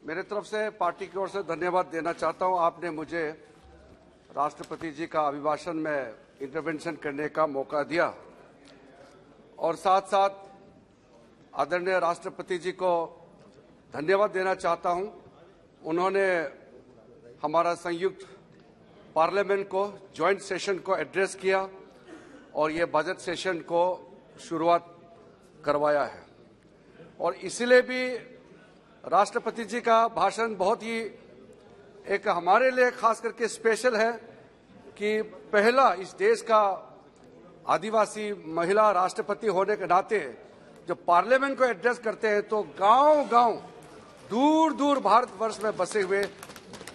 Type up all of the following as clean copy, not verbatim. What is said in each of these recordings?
मेरे तरफ से पार्टी की ओर से धन्यवाद देना चाहता हूं। आपने मुझे राष्ट्रपति जी का अभिभाषण में इंटरवेंशन करने का मौका दिया और साथ साथ आदरणीय राष्ट्रपति जी को धन्यवाद देना चाहता हूं। उन्होंने हमारा संयुक्त पार्लियामेंट को, ज्वाइंट सेशन को एड्रेस किया और ये बजट सेशन को शुरुआत करवाया है। और इसलिए भी राष्ट्रपति जी का भाषण बहुत ही एक हमारे लिए खास करके स्पेशल है कि पहला इस देश का आदिवासी महिला राष्ट्रपति होने के नाते जब पार्लियामेंट को एड्रेस करते हैं तो गांव-गांव, दूर-दूर भारतवर्ष में बसे हुए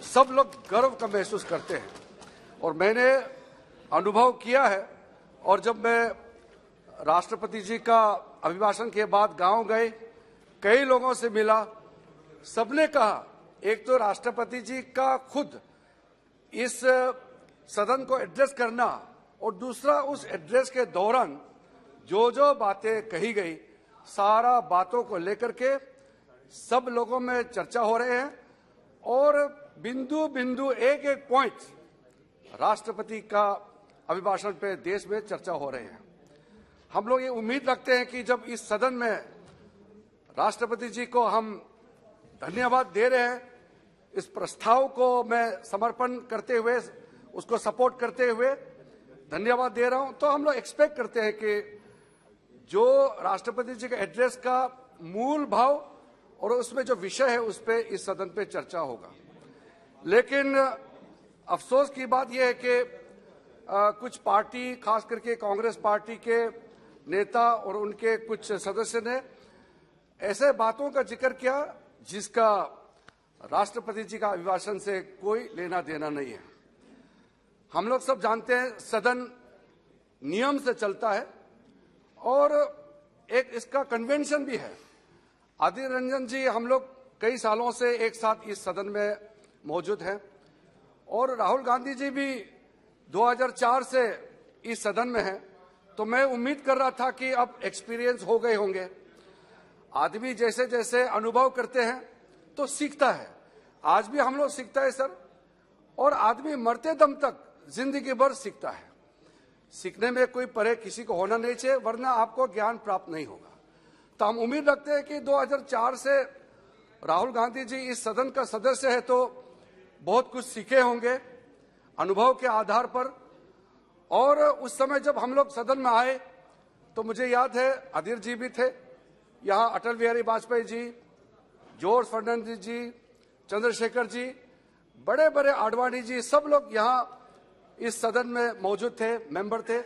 सब लोग गर्व का महसूस करते हैं। और मैंने अनुभव किया है और जब मैं राष्ट्रपति जी का अभिभाषण के बाद गांव गए, कई लोगों से मिला, सबने कहा एक तो राष्ट्रपति जी का खुद इस सदन को एड्रेस करना और दूसरा उस एड्रेस के दौरान जो जो बातें कही गई, सारा बातों को लेकर के सब लोगों में चर्चा हो रहे हैं और बिंदु बिंदु एक एक पॉइंट राष्ट्रपति का अभिभाषण पे देश में चर्चा हो रहे हैं। हम लोग ये उम्मीद रखते हैं कि जब इस सदन में राष्ट्रपति जी को हम धन्यवाद दे रहे हैं, इस प्रस्ताव को मैं समर्पण करते हुए, उसको सपोर्ट करते हुए धन्यवाद दे रहा हूं, तो हम लोग एक्सपेक्ट करते हैं कि जो राष्ट्रपति जी के एड्रेस का मूल भाव और उसमें जो विषय है उस पे इस सदन पे चर्चा होगा। लेकिन अफसोस की बात यह है कि कुछ पार्टी, खास करके कांग्रेस पार्टी के नेता और उनके कुछ सदस्य ने ऐसे बातों का जिक्र किया जिसका राष्ट्रपति जी का अभिभाषण से कोई लेना देना नहीं है। हम लोग सब जानते हैं सदन नियम से चलता है और एक इसका कन्वेंशन भी है। आदित्य रंजन जी हम लोग कई सालों से एक साथ इस सदन में मौजूद हैं और राहुल गांधी जी भी 2004 से इस सदन में हैं, तो मैं उम्मीद कर रहा था कि अब एक्सपीरियंस हो गए होंगे। आदमी जैसे जैसे अनुभव करते हैं तो सीखता है। आज भी हम लोग सीखता है सर, और आदमी मरते दम तक जिंदगी भर सीखता है। सीखने में कोई परे किसी को होना नहीं चाहिए, वरना आपको ज्ञान प्राप्त नहीं होगा। तो हम उम्मीद रखते हैं कि 2004 से राहुल गांधी जी इस सदन का सदस्य है तो बहुत कुछ सीखे होंगे अनुभव के आधार पर। और उस समय जब हम लोग सदन में आए तो मुझे याद है अधीर जी भी थे, यहाँ अटल बिहारी वाजपेयी जी, जॉर्ज फर्नांडिस जी, चंद्रशेखर जी, बड़े बड़े आडवाणी जी, सब लोग यहाँ इस सदन में मौजूद थे, मेंबर थे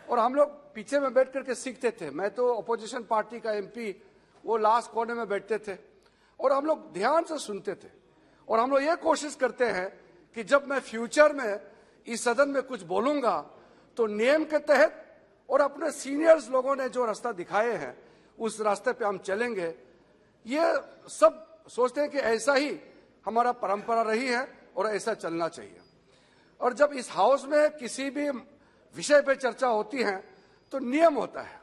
और हम लोग पीछे में बैठ करके सीखते थे। मैं तो अपोजिशन पार्टी का एमपी, वो लास्ट कोने में बैठते थे और हम लोग ध्यान से सुनते थे। और हम लोग ये कोशिश करते हैं कि जब मैं फ्यूचर में इस सदन में कुछ बोलूंगा तो नियम के तहत और अपने सीनियर्स लोगों ने जो रास्ता दिखाए हैं उस रास्ते पे हम चलेंगे। ये सब सोचते हैं कि ऐसा ही हमारा परंपरा रही है और ऐसा चलना चाहिए। और जब इस हाउस में किसी भी विषय पे चर्चा होती है तो नियम होता है।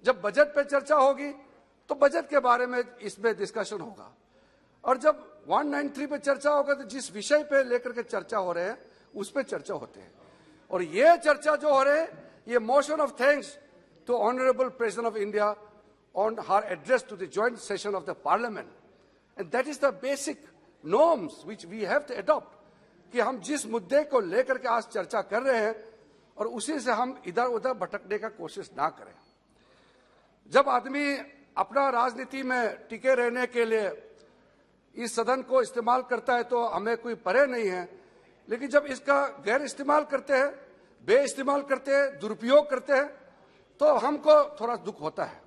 जब बजट पे चर्चा होगी तो बजट के बारे में इसमें डिस्कशन होगा, और जब 193 पे चर्चा होगा तो जिस विषय पे लेकर के चर्चा हो रहे हैं उस पे चर्चा होते हैं। और ये चर्चा जो हो रहे हैं, ये motion of thanks to honourable president of India on her address to the joint session of the parliament, and that is the basic norms which we have to adopt कि हम जिस मुद्दे को लेकर के आज चर्चा कर रहे हैं और उसी से हम इधर उधर भटकने का कोशिश ना करें। जब आदमी अपना राजनीति में टिके रहने के लिए इस सदन को इस्तेमाल करता है तो हमें कोई परे नहीं है, लेकिन जब इसका गैर इस्तेमाल करते हैं, बे इस्तेमाल करते हैं, दुरुपयोग करते हैं तो हमको थोड़ा दुख होता है।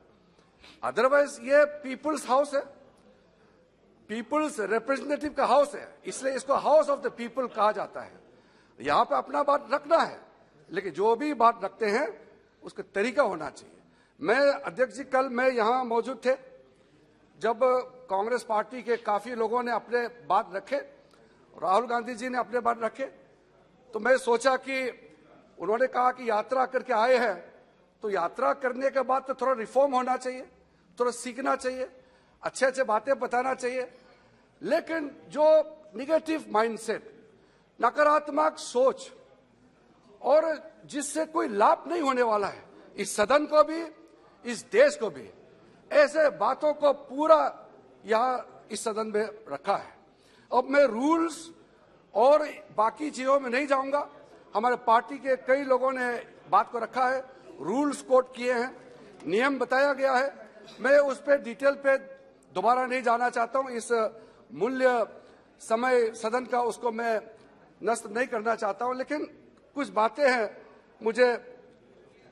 अदरवाइज ये पीपुल्स हाउस है, पीपुल्स रिप्रेजेंटेटिव का हाउस है, इसलिए इसको हाउस ऑफ द पीपल कहा जाता है। यहाँ पे अपना बात रखना है, लेकिन जो भी बात रखते हैं उसका तरीका होना चाहिए। मैं अध्यक्ष जी, कल मैं यहाँ मौजूद थे जब कांग्रेस पार्टी के काफी लोगों ने अपने बात रखे, राहुल गांधी जी ने अपने बात रखे, तो मैं सोचा कि उन्होंने कहा कि यात्रा करके आए हैं तो यात्रा करने के बाद तो थोड़ा रिफॉर्म होना चाहिए, थोड़ा सीखना चाहिए, अच्छे अच्छे बातें बताना चाहिए। लेकिन जो निगेटिव माइंडसेट, नकारात्मक सोच और जिससे कोई लाभ नहीं होने वाला है इस सदन को भी, इस देश को भी, ऐसे बातों को पूरा यहां इस सदन में रखा है। अब मैं रूल्स और बाकी चीजों में नहीं जाऊंगा। हमारे पार्टी के कई लोगों ने बात को रखा है, रूल्स कोट किए हैं, नियम बताया गया है। मैं उस पर डिटेल पे दोबारा नहीं जाना चाहता हूं। इस मूल्य समय सदन का उसको मैं नष्ट नहीं करना चाहता हूं, लेकिन कुछ बातें हैं मुझे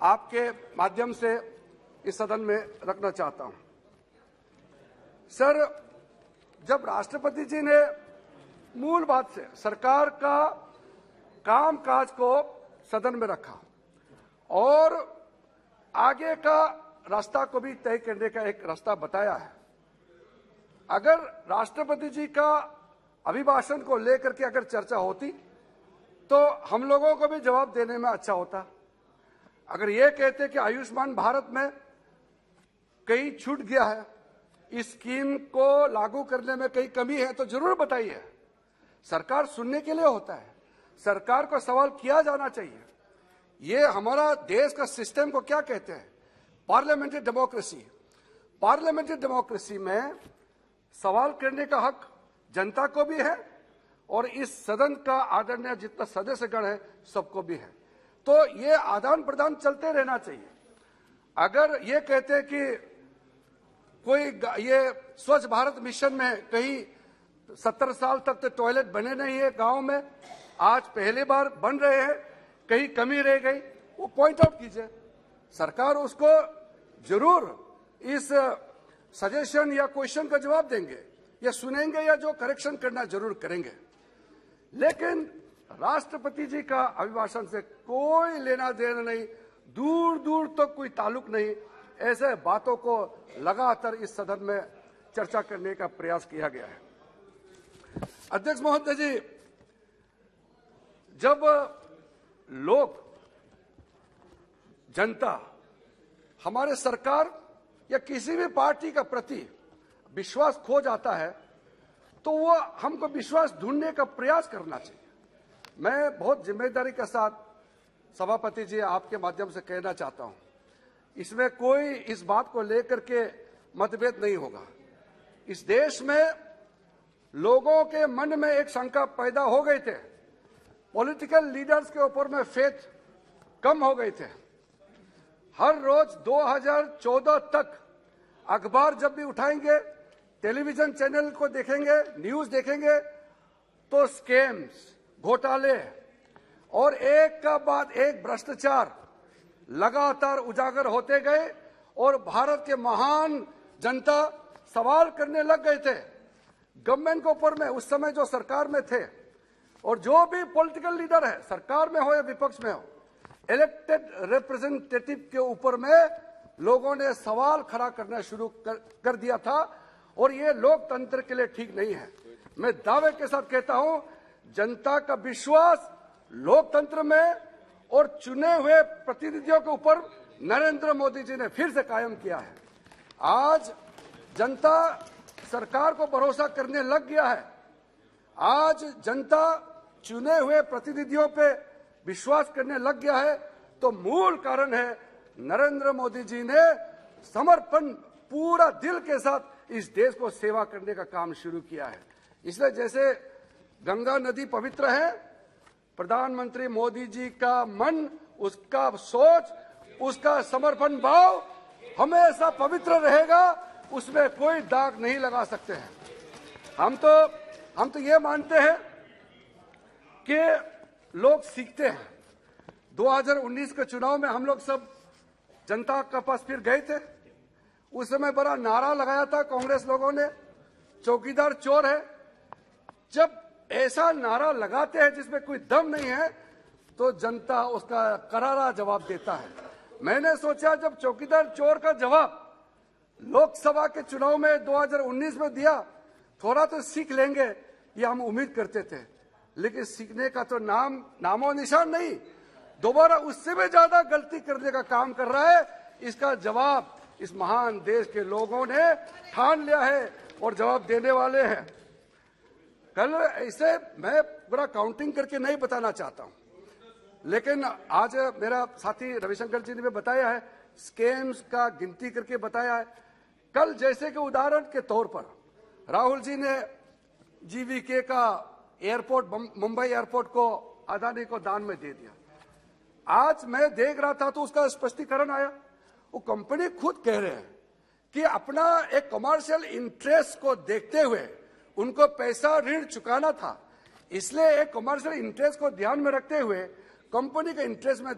आपके माध्यम से इस सदन में रखना चाहता हूं। सर, जब राष्ट्रपति जी ने मूल बात से सरकार का कामकाज को सदन में रखा और आगे का रास्ता को भी तय करने का एक रास्ता बताया है, अगर राष्ट्रपति जी का अभिभाषण को लेकर के अगर चर्चा होती तो हम लोगों को भी जवाब देने में अच्छा होता। अगर ये कहते कि आयुष्मान भारत में कहीं छूट गया है, इस स्कीम को लागू करने में कहीं कमी है, तो जरूर बताइए। सरकार सुनने के लिए होता है, सरकार को सवाल किया जाना चाहिए। ये हमारा देश का सिस्टम को क्या कहते हैं? Parliamentary democracy. पार्लियामेंट्री डेमोक्रेसी में सवाल करने का हक जनता को भी है और इस सदन का आदरणीय जितना सदस्यगण है सबको भी है। तो ये आदान प्रदान चलते रहना चाहिए। अगर ये कहते कि कोई ये स्वच्छ भारत मिशन में कहीं 70 साल तक तो टॉयलेट बने नहीं है गांव में, आज पहली बार बन रहे हैं, कहीं कमी रह गई, वो पॉइंट आउट कीजिए। सरकार उसको जरूर इस सजेशन या क्वेश्चन का जवाब देंगे या सुनेंगे या जो करेक्शन करना जरूर करेंगे। लेकिन राष्ट्रपति जी का अभिभाषण से कोई लेना देना नहीं, दूर दूर तक कोई ताल्लुक नहीं। ऐसे बातों को लगातार इस सदन में चर्चा करने का प्रयास किया गया है। अध्यक्ष महोदय जी, जब लोग, जनता हमारे सरकार या किसी भी पार्टी का प्रति विश्वास खो जाता है तो वो हमको विश्वास ढूंढने का प्रयास करना चाहिए। मैं बहुत जिम्मेदारी के साथ सभापति जी आपके माध्यम से कहना चाहता हूं, इसमें कोई इस बात को लेकर के मतभेद नहीं होगा। इस देश में लोगों के मन में एक शंका पैदा हो गए थे, पॉलिटिकल लीडर्स के ऊपर में फेथ कम हो गए थे। हर रोज 2014 तक अखबार जब भी उठाएंगे, टेलीविजन चैनल को देखेंगे, न्यूज देखेंगे तो स्कैम्स, घोटाले और एक का बाद एक भ्रष्टाचार लगातार उजागर होते गए और भारत के महान जनता सवाल करने लग गए थे गवर्नमेंट के ऊपर में, उस समय जो सरकार में थे। और जो भी पॉलिटिकल लीडर है, सरकार में हो या विपक्ष में हो, इलेक्टेड रिप्रेजेंटेटिव के ऊपर में लोगों ने सवाल खड़ा करना शुरू कर दिया था और ये लोकतंत्र के लिए ठीक नहीं है। मैं दावे के साथ कहता हूं, जनता का विश्वास लोकतंत्र में और चुने हुए प्रतिनिधियों के ऊपर नरेंद्र मोदी जी ने फिर से कायम किया है। आज जनता सरकार को भरोसा करने लग गया है। आज जनता चुने हुए प्रतिनिधियों पे विश्वास करने लग गया है, तो मूल कारण है नरेंद्र मोदी जी ने समर्पण पूरा दिल के साथ इस देश को सेवा करने का काम शुरू किया है। इसलिए जैसे गंगा नदी पवित्र है, प्रधानमंत्री मोदी जी का मन, उसका सोच, उसका समर्पण भाव हमेशा पवित्र रहेगा, उसमें कोई दाग नहीं लगा सकते हैं। हम तो ये मानते हैं कि लोग सीखते हैं। 2019 के चुनाव में हम लोग सब जनता के पास फिर गए थे, उस समय बड़ा नारा लगाया था कांग्रेस लोगों ने, चौकीदार चोर है। जब ऐसा नारा लगाते हैं जिसमें कोई दम नहीं है तो जनता उसका करारा जवाब देता है। मैंने सोचा जब चौकीदार चोर का जवाब लोकसभा के चुनाव में 2019 में दिया, थोड़ा तो सीख लेंगे, ये हम उम्मीद करते थे। लेकिन सीखने का तो नामो निशान नहीं, दोबारा उससे भी ज्यादा गलती करने का काम कर रहा है। इसका जवाब इस महान देश के लोगों ने ठान लिया है और जवाब देने वाले हैं। कल इसे मैं पूरा काउंटिंग करके नहीं बताना चाहता हूं, लेकिन आज मेरा साथी रविशंकर जी ने भी बताया है, स्कैम्स का गिनती करके बताया है। कल जैसे कि उदाहरण के तौर पर राहुल जी ने जीवीके का एयरपोर्ट मुंबई एयरपोर्ट को अदानी को दान में दे दिया। आज मैं देख रहा था तो उसका स्पष्टीकरण आया, वो कंपनी खुद कह रहे हैं कि अपना एक कमर्शियल इंटरेस्ट को देखते हुए उनको पैसा ऋण चुकाना था, इसलिए एक कमर्शियल इंटरेस्ट को ध्यान में रखते हुए कंपनी के इंटरेस्ट में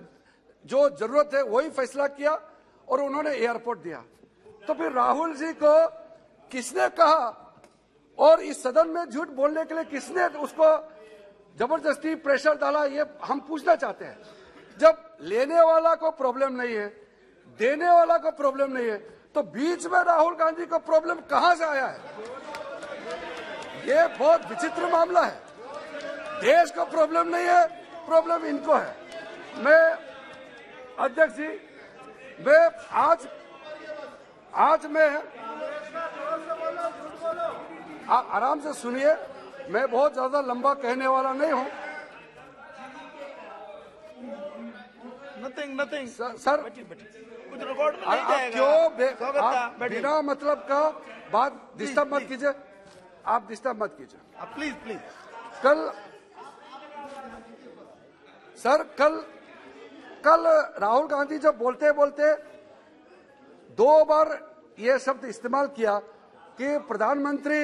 जो जरूरत है वही फैसला किया और उन्होंने एयरपोर्ट दिया। तो फिर राहुल जी को किसने कहा और इस सदन में झूठ बोलने के लिए किसने उसको जबरदस्ती प्रेशर डाला, ये हम पूछना चाहते हैं। जब लेने वाला को प्रॉब्लम नहीं है, देने वाला को प्रॉब्लम नहीं है, तो बीच में राहुल गांधी को प्रॉब्लम कहां से आया है? ये बहुत विचित्र मामला है। देश को प्रॉब्लम नहीं है, प्रॉब्लम इनको है। मैं अध्यक्ष जी, मैं आज मैं आप आराम से सुनिए, मैं बहुत ज्यादा लंबा कहने वाला नहीं हूं। नथिंग सर कुछ रिकॉर्ड में नहीं आप जाएगा। क्यों आप बिना मतलब का बात डिस्टर्ब मत कीजिए, आप डिस्टर्ब मत कीजिए प्लीज। कल राहुल गांधी जब बोलते बोलते 2 बार ये शब्द इस्तेमाल किया कि प्रधानमंत्री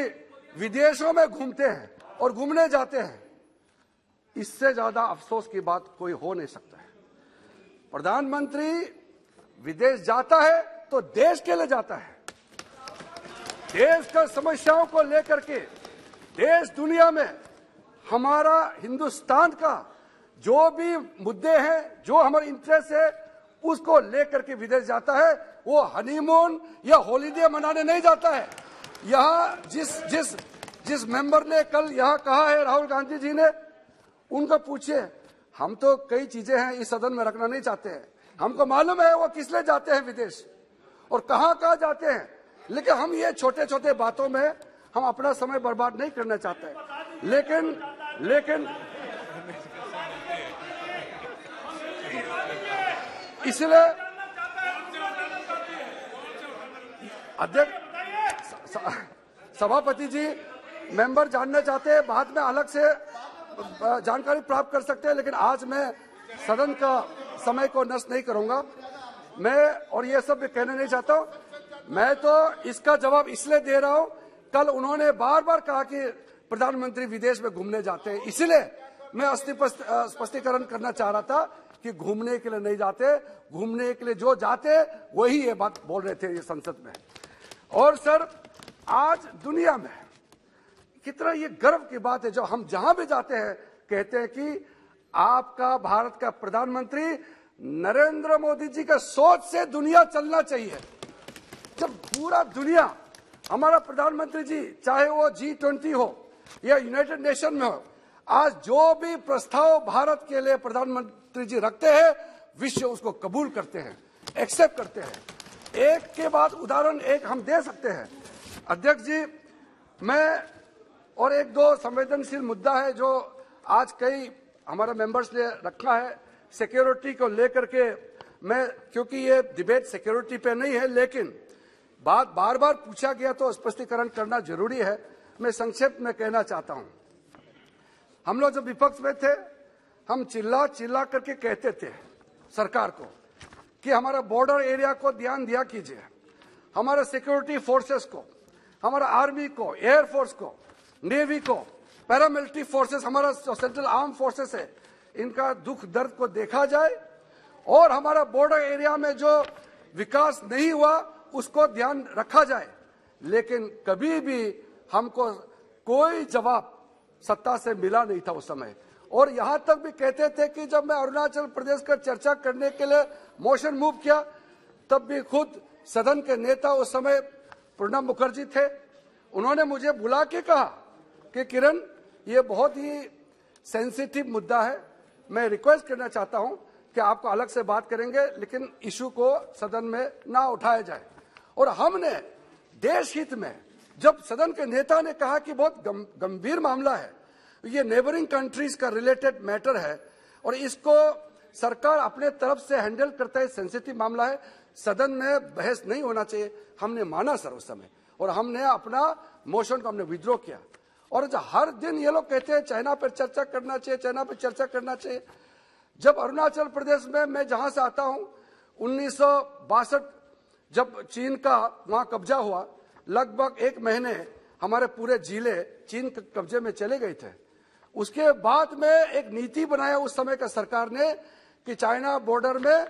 विदेशों में घूमते हैं और घूमने जाते हैं, इससे ज्यादा अफसोस की बात कोई हो नहीं सकता है। प्रधानमंत्री विदेश जाता है तो देश के लिए जाता है, देश का समस्याओं को लेकर के, देश दुनिया में हमारा हिंदुस्तान का जो भी मुद्दे हैं, जो हमारे इंटरेस्ट है, उसको लेकर के विदेश जाता है। वो हनीमून या हॉलीडे मनाने नहीं जाता है। यहाँ जिस मेंबर ने कल यहाँ कहा है, राहुल गांधी जी ने, उनको पूछिए। हम तो कई चीजें हैं इस सदन में रखना नहीं चाहते हैं, हमको मालूम है वो किस लिए जाते हैं विदेश और कहाँ जाते हैं, लेकिन हम ये छोटे छोटे बातों में हम अपना समय बर्बाद नहीं करना चाहते हैं। लेकिन इसलिए अध्यक्ष सभापति जी, मेंबर जानना चाहते हैं, बाद में अलग से जानकारी प्राप्त कर सकते हैं, लेकिन आज मैं सदन का समय को नष्ट नहीं करूंगा। मैं और ये सब कहना नहीं चाहता हूं, मैं तो इसका जवाब इसलिए दे रहा हूं, कल उन्होंने बार बार कहा कि प्रधानमंत्री विदेश में घूमने जाते हैं, इसलिए मैं स्पष्टीकरण करना चाह रहा था कि घूमने के लिए नहीं जाते, घूमने के लिए जो जाते वही ये बात बोल रहे थे ये संसद में। और सर, आज दुनिया में कितना ये गर्व की बात है, जो हम जहां भी जाते हैं कहते हैं कि आपका भारत का प्रधानमंत्री नरेंद्र मोदी जी का सोच से दुनिया चलना चाहिए। जब पूरा दुनिया हमारा प्रधानमंत्री जी, चाहे वो G20 हो या यूनाइटेड नेशन में हो, आज जो भी प्रस्ताव भारत के लिए प्रधानमंत्री जी रखते हैं, विश्व उसको कबूल करते हैं, एक्सेप्ट करते हैं। एक के बाद उदाहरण एक हम दे सकते हैं। अध्यक्ष जी, मैं और एक दो संवेदनशील मुद्दा है जो आज कई हमारे मेंबर्स ने रखा है, सिक्योरिटी को लेकर के। मैं, क्योंकि ये डिबेट सिक्योरिटी पे नहीं है, लेकिन बात बार बार पूछा गया तो स्पष्टीकरण करना जरूरी है। मैं संक्षेप में कहना चाहता हूं, हम लोग जब विपक्ष में थे, हम चिल्ला करके कहते थे सरकार को कि हमारा बॉर्डर एरिया को ध्यान दिया कीजिए, हमारे सिक्योरिटी फोर्सेस को, हमारा आर्मी को, एयरफोर्स को, नेवी को, पैरामिलिट्री फोर्सेस, हमारा सेंट्रल आर्म फोर्सेस है, इनका दुख दर्द को देखा जाए और हमारा बॉर्डर एरिया में जो विकास नहीं हुआ उसको ध्यान रखा जाए। लेकिन कभी भी हमको कोई जवाब सत्ता से मिला नहीं था उस समय। और यहां तक भी कहते थे कि जब मैं अरुणाचल प्रदेश का चर्चा करने के लिए मोशन मूव किया, तब भी खुद सदन के नेता उस समय प्रणब मुखर्जी थे, उन्होंने मुझे बुला के कहा कि किरण, ये बहुत ही सेंसिटिव मुद्दा है, मैं रिक्वेस्ट करना चाहता हूं कि आपको अलग से बात करेंगे, लेकिन इशू को सदन में ना उठाया जाए। और हमने देश हित में जब सदन के नेता ने कहा कि बहुत गंभीर मामला है, ये नेबरिंग कंट्रीज का रिलेटेड मैटर है और इसको सरकार अपने तरफ से हैंडल करता है, सेंसिटिव मामला है, सदन में बहस नहीं होना चाहिए। हमने माना सर उस समय, और हमने अपना मोशन को हमने विड्रॉ किया। और हर दिन ये लोग कहते हैं चाइना पर चर्चा करना चाहिए, चाइना पर चर्चा करना चाहिए। जब अरुणाचल प्रदेश में, मैं जहां से आता हूं, 1962 जब चीन का वहां कब्जा हुआ, लगभग 1 महीने हमारे पूरे जिले चीन के कब्जे में चले गए थे। उसके बाद में एक नीति बनाया उस समय का सरकार ने कि चाइना बॉर्डर में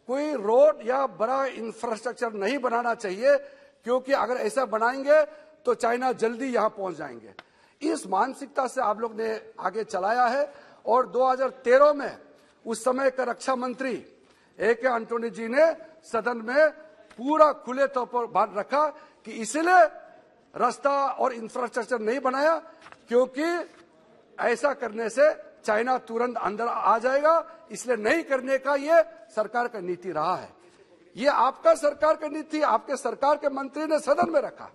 कोई रोड या बड़ा इंफ्रास्ट्रक्चर नहीं बनाना चाहिए, क्योंकि अगर ऐसा बनाएंगे तो चाइना जल्दी यहां पहुंच जाएंगे। इस मानसिकता से आप लोग ने आगे चलाया है। और 2013 में उस समय का रक्षा मंत्री AK एंटोनी जी ने सदन में पूरा खुले तौर पर बात रखा कि इसलिए रास्ता और इंफ्रास्ट्रक्चर नहीं बनाया, क्योंकि ऐसा करने से चाइना तुरंत अंदर आ जाएगा, इसलिए नहीं करने का ये सरकार का नीति रहा है। ये आपका सरकार का नीति आपके सरकार के मंत्री ने सदन में रखा।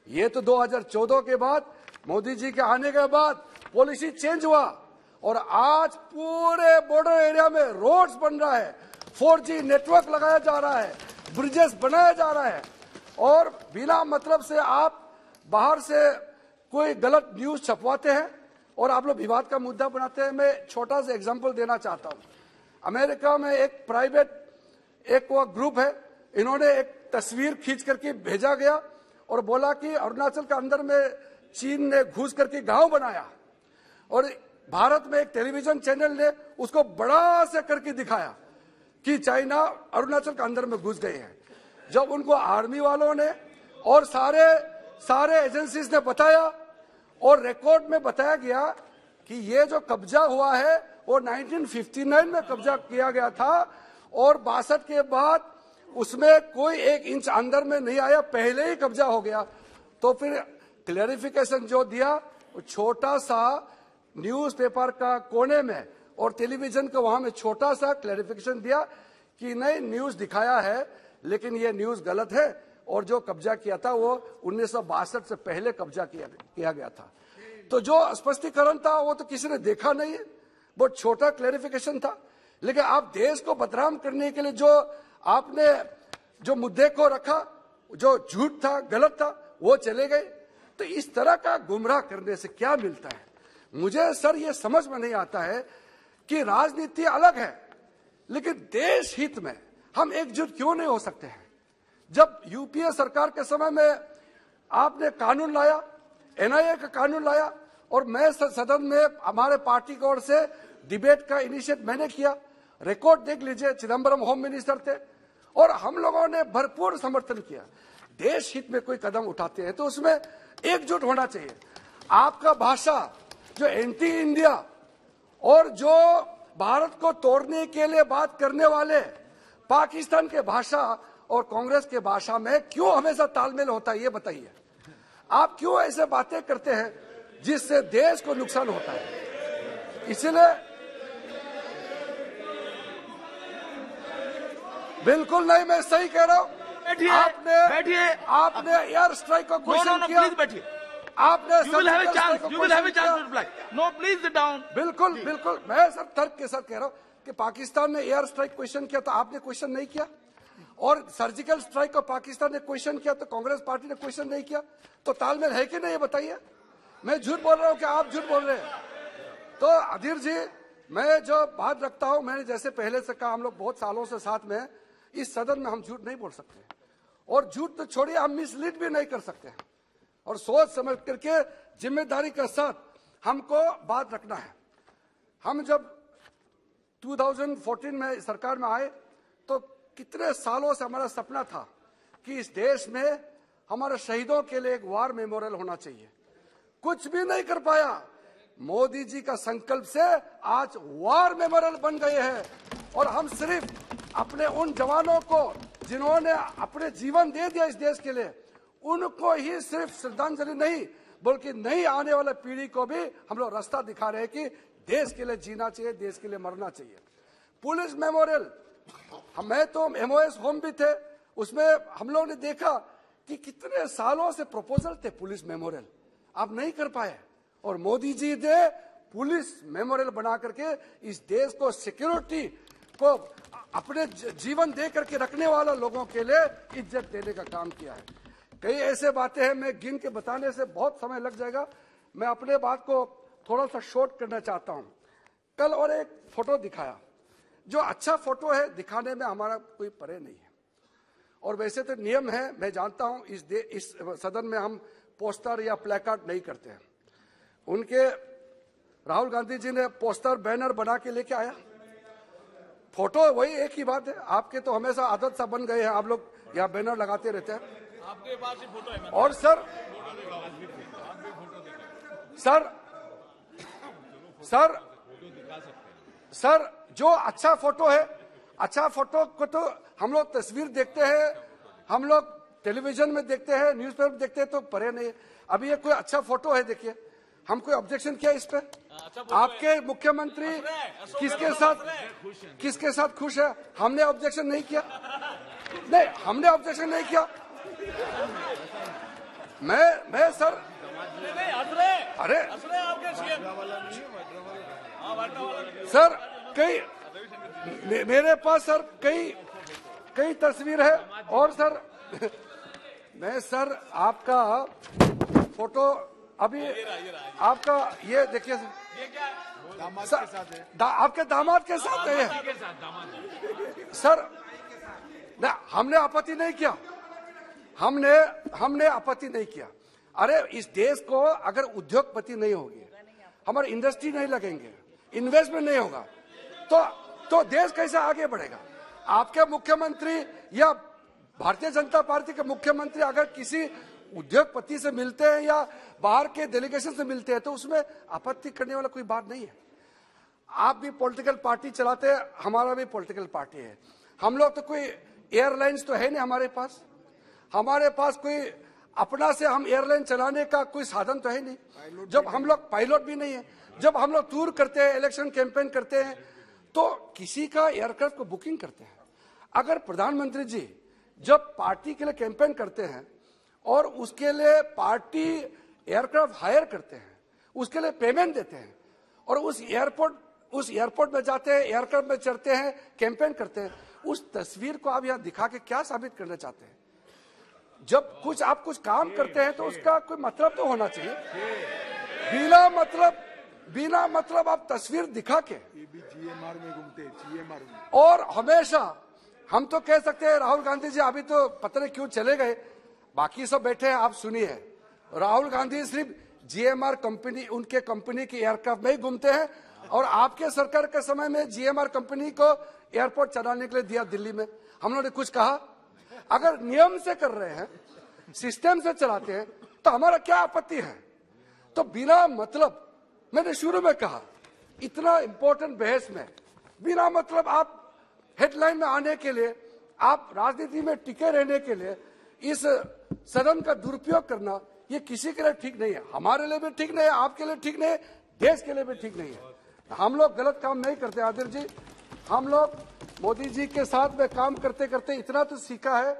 ये तो 2014 के बाद, मोदी जी के आने के बाद पॉलिसी चेंज हुआ और आज पूरे बॉर्डर एरिया में रोड्स बन रहा है, 4G नेटवर्क लगाया जा रहा है, ब्रिजेस बनाया जा रहा है। और बिना मतलब से आप बाहर से कोई गलत न्यूज छपवाते हैं और आप लोग विवाद का मुद्दा बनाते हैं। मैं छोटा सा एग्जांपल देना चाहता हूं। अमेरिका में एक प्राइवेट एक वो ग्रुप है, इन्होंने एक तस्वीर खींच करके भेजा गया और बोला कि अरुणाचल के अंदर में चीन ने घुस करके गांव बनाया, और भारत में एक टेलीविजन चैनल ने उसको बड़ा से करके दिखाया कि चाइना अरुणाचल के अंदर में घुस गए हैं। जब उनको आर्मी वालों ने और सारे एजेंसीज ने बताया और रिकॉर्ड में बताया गया कि ये जो कब्जा हुआ है वो 1959 में कब्जा किया गया था और 62 के बाद उसमें कोई 1 इंच अंदर में नहीं आया, पहले ही कब्जा हो गया। तो फिर क्लैरिफिकेशन जो दिया, वो छोटा सा न्यूज़पेपर का कोने में और टेलीविजन का वहां में छोटा सा क्लैरिफिकेशन दिया कि नहीं, न्यूज दिखाया है लेकिन ये न्यूज गलत है और जो कब्जा किया था वो 1962 से पहले कब्जा किया गया था। तो जो स्पष्टीकरण था वो तो किसी ने देखा नहीं है, बहुत छोटा क्लैरिफिकेशन था। लेकिन आप देश को बदनाम करने के लिए जो आपने जो मुद्दे को रखा, जो झूठ था, गलत था, वो चले गए। तो इस तरह का गुमराह करने से क्या मिलता है? मुझे सर ये समझ में नहीं आता है कि राजनीति अलग है लेकिन देश हित में हम एकजुट क्यों नहीं हो सकते हैं? जब यूपीए सरकार के समय में आपने कानून लाया, NIA का कानून लाया, और मैं सदन में हमारे पार्टी की ओर से डिबेट का इनिशिएट मैंने किया। रिकॉर्ड देख लीजिए, चिदम्बरम होम मिनिस्टर थे और हम लोगों ने भरपूर समर्थन किया। देश हित में कोई कदम उठाते हैं तो उसमें एकजुट होना चाहिए। आपका भाषा जो एंटी इंडिया और जो भारत को तोड़ने के लिए बात करने वाले पाकिस्तान के भाषा और कांग्रेस के भाषा में क्यों हमेशा तालमेल होता है, ये बताइए। आप क्यों ऐसे बातें करते हैं जिससे देश को नुकसान होता है? इसलिए बिल्कुल नहीं, मैं सही कह रहा हूं। आपने एयर स्ट्राइक को क्वेश्चन किया। प्लीज बैठिए। आपने You will have a chance to reply. No, please sit down. बिल्कुल मैं सर तर्क के साथ कह रहा हूं कि पाकिस्तान ने एयर स्ट्राइक क्वेश्चन किया तो आपने क्वेश्चन नहीं किया, और सर्जिकल स्ट्राइक को पाकिस्तान ने क्वेश्चन किया तो कांग्रेस पार्टी ने क्वेश्चन नहीं किया। तो तालमेल है कि नहीं, ये बताइए। मैं झूठ बोल रहा हूं कि आप झूठ बोल रहे हैं? तो अधीर जी, मैं जो बात रखता हूं, मैंने जैसे पहले से कहा, हम लोग बहुत सालों से साथ में, इस सदन में हम झूठ नहीं बोल सकते, और झूठ तो छोड़िए हम मिसलीड भी नहीं कर सकते हैं। और सोच समझ करके जिम्मेदारी के साथ हमको बात रखना है। हम जब 2014 में सरकार में आए तो कितने सालों से हमारा सपना था कि इस देश में हमारे शहीदों के लिए एक वार मेमोरियल होना चाहिए। कुछ भी नहीं कर पाया। मोदी जी का संकल्प से आज वार मेमोरियल बन गए हैं, और हम सिर्फ अपने उन जवानों को जिन्होंने अपने जीवन दे दिया इस देश के लिए, उनको ही सिर्फ श्रद्धांजलि नहीं बल्कि नई आने वाले पीढ़ी को भी हम लोग रास्ता दिखा रहे हैं कि देश के लिए जीना चाहिए, देश के लिए मरना चाहिए। पुलिस मेमोरियल, मैं तो MOS होम भी थे, उसमें हम लोग ने देखा कि कितने सालों से प्रपोजल थे पुलिस मेमोरियल, आप नहीं कर पाए, और मोदी जी ने पुलिस मेमोरियल बना करके इस देश को सिक्योरिटी को अपने जीवन दे करके रखने वाला लोगों के लिए इज्जत देने का काम किया है। कई ऐसे बातें हैं, मैं गिन के बताने से बहुत समय लग जाएगा, मैं अपने बात को थोड़ा सा शॉर्ट करना चाहता हूं। कल और एक फोटो दिखाया, जो अच्छा फोटो है दिखाने में हमारा कोई परे नहीं है, और वैसे तो नियम है, मैं जानता हूं इस सदन में हम पोस्टर या प्लेकार्ड नहीं करते हैं। उनके राहुल गांधी जी ने पोस्टर बैनर बना के लेके आया, फोटो वही एक ही बात है। आपके तो हमेशा आदत सा बन गए हैं, आप लोग यहाँ बैनर लगाते रहते हैं। आपके पास ही फोटो है। और सर जो अच्छा फोटो है, अच्छा फोटो को तो हम लोग तस्वीर देखते हैं, हम लोग टेलीविजन में देखते हैं, न्यूज़पेपर में देखते हैं, तो परे नहीं। अभी ये कोई अच्छा फोटो है, देखिए, हम कोई ऑब्जेक्शन किया इस पे? आपके मुख्यमंत्री किसके साथ खुश है? हमने ऑब्जेक्शन नहीं किया, नहीं, हमने ऑब्जेक्शन नहीं किया। मैं सर, अरे सर, मेरे पास सर कई तस्वीर है, और सर मैं सर आपका फोटो अभी आपका ये देखिए सर, आपके दामाद के साथ है सर। ना, हमने आपत्ति नहीं किया, हमने आपत्ति नहीं किया। अरे इस देश को अगर उद्योगपति नहीं होगी, हमारी इंडस्ट्री नहीं लगेंगे, इन्वेस्टमेंट नहीं होगा, तो देश कैसे आगे बढ़ेगा? आपके मुख्यमंत्री या भारतीय जनता पार्टी के मुख्यमंत्री अगर किसी उद्योगपति से मिलते हैं या बाहर के डेलीगेशन से मिलते हैं, तो उसमें आपत्ति करने वाला कोई बात नहीं है। आप भी पॉलिटिकल पार्टी चलाते हैं, हमारा भी पॉलिटिकल पार्टी है। हम लोग तो कोई एयरलाइंस तो है नहीं हमारे पास कोई अपना से हम एयरलाइन चलाने का कोई साधन तो है नहीं। जब हम लोग पायलट भी नहीं है, जब हम लोग टूर करते हैं, इलेक्शन कैंपेन करते हैं, तो किसी का एयरक्राफ्ट को बुकिंग करते हैं। अगर प्रधानमंत्री जी जब पार्टी के लिए कैंपेन करते हैं और उसके लिए पार्टी एयरक्राफ्ट हायर करते हैं, उसके लिए पेमेंट देते हैं, और उस एयरपोर्ट में जाते हैं, एयरक्राफ्ट में चढ़ते हैं, कैंपेन करते हैं, उस तस्वीर को आप यहाँ दिखा के क्या साबित करना चाहते हैं? जब आप कुछ काम करते हैं तो उसका कोई मतलब तो होना चाहिए। बिना मतलब आप तस्वीर दिखा के GMR में घूमते हैं, GMR में। और हमेशा हम तो कह सकते हैं राहुल गांधी जी अभी तो पता नहीं क्यों चले गए, बाकी सब बैठे हैं, आप सुनिए। राहुल गांधी सिर्फ GMR कंपनी, उनके कंपनी के एयरक्राफ्ट में ही घूमते हैं, और आपके सरकार के समय में GMR कंपनी को एयरपोर्ट चलाने के लिए दिया दिल्ली में। हम लोगों ने कुछ कहा? अगर नियम से कर रहे हैं, सिस्टम से चलाते हैं, तो हमारा क्या आपत्ति है? तो बिना मतलब, मैंने शुरू में कहा, इतना इंपॉर्टेंट बहस में बिना मतलब आप हेडलाइन में आने के लिए, आप राजनीति में टिके रहने के लिए इस सदन का दुरुपयोग करना, ये किसी के लिए ठीक नहीं है, हमारे लिए भी ठीक नहीं है, आपके लिए ठीक नहीं है, देश के लिए भी ठीक नहीं है। हम लोग गलत काम नहीं करते आदिर जी, हम लोग मोदी जी के साथ में काम करते करते इतना तो सीखा है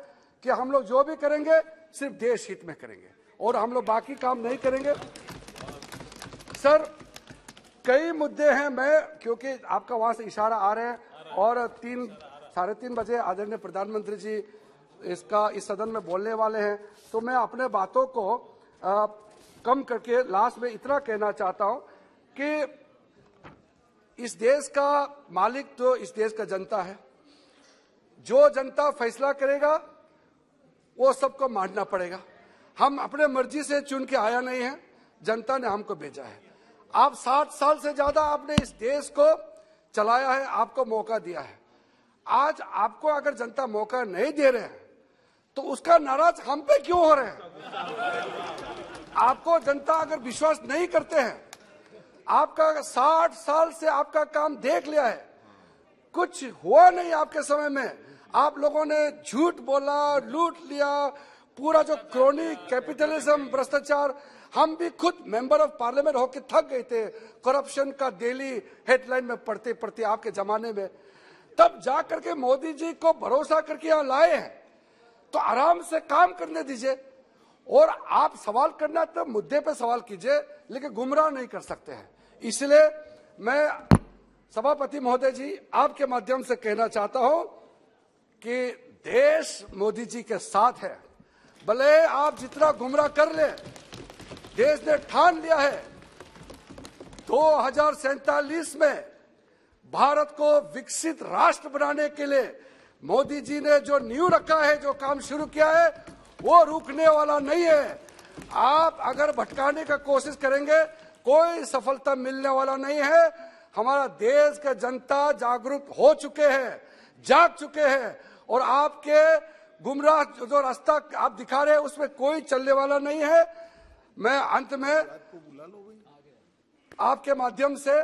कि हम लोग जो भी करेंगे सिर्फ देश हित में करेंगे, और हम लोग बाकी काम नहीं करेंगे। सर, कई मुद्दे हैं, मैं क्योंकि आपका वहां से इशारा आ रहे हैं, और 3-3:30 बजे आदरणीय प्रधानमंत्री जी इस सदन में बोलने वाले हैं, तो मैं अपने बातों को कम करके लास्ट में इतना कहना चाहता हूं कि इस देश का मालिक तो इस देश का जनता है। जो जनता फैसला करेगा वो सबको मानना पड़ेगा। हम अपने मर्जी से चुन के आया नहीं है, जनता ने हमको भेजा है। आप 60 साल से ज्यादा आपने इस देश को चलाया है, आपको मौका दिया है। आज आपको अगर जनता मौका नहीं दे रहे हैं तो उसका नाराज हम पे क्यों हो रहे हैं? आपको जनता अगर विश्वास नहीं करते हैं, आपका 60 साल से आपका काम देख लिया है, कुछ हुआ नहीं आपके समय में, आप लोगों ने झूठ बोला, लूट लिया, पूरा जो क्रोनी कैपिटलिज्म, भ्रष्टाचार, हम भी खुद मेंबर ऑफ पार्लियामेंट होकर थक गए थे करप्शन का डेली हेडलाइन में पढ़ते पढ़ते आपके जमाने में। तब जाकर के मोदी जी को भरोसा करके यहाँ लाए हैं, तो आराम से काम करने दीजिए। और आप सवाल करना तो मुद्दे पे सवाल कीजिए, लेकिन गुमराह नहीं कर सकते हैं। इसलिए मैं सभापति महोदय जी आपके माध्यम से कहना चाहता हूं कि देश मोदी जी के साथ है। भले आप जितना गुमराह कर ले, देश ने ठान लिया है 2047 में भारत को विकसित राष्ट्र बनाने के लिए मोदी जी ने जो नींव रखा है, जो काम शुरू किया है, वो रुकने वाला नहीं है। आप अगर भटकाने का कोशिश करेंगे, कोई सफलता मिलने वाला नहीं है। हमारा देश का जनता जागरूक हो चुके हैं, जाग चुके हैं, और आपके गुमराह जो रास्ता आप दिखा रहे हैं उसमें कोई चलने वाला नहीं है। मैं अंत में आपके माध्यम से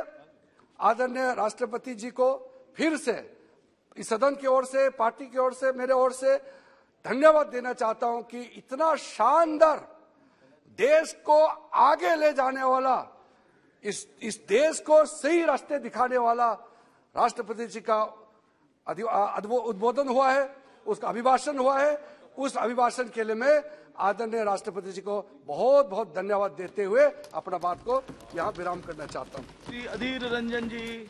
आदरणीय राष्ट्रपति जी को फिर से इस सदन की ओर से, पार्टी की ओर से, मेरे ओर से धन्यवाद देना चाहता हूं कि इतना शानदार देश को आगे ले जाने वाला, इस देश को सही रास्ते दिखाने वाला राष्ट्रपति जी का उद्बोधन हुआ है, उसका अभिभाषण हुआ है। उस अभिभाषण के लिए मैं आदरणीय राष्ट्रपति जी को बहुत बहुत धन्यवाद देते हुए अपना बात को यहाँ विराम करना चाहता हूँ। श्री अधीर रंजन जी।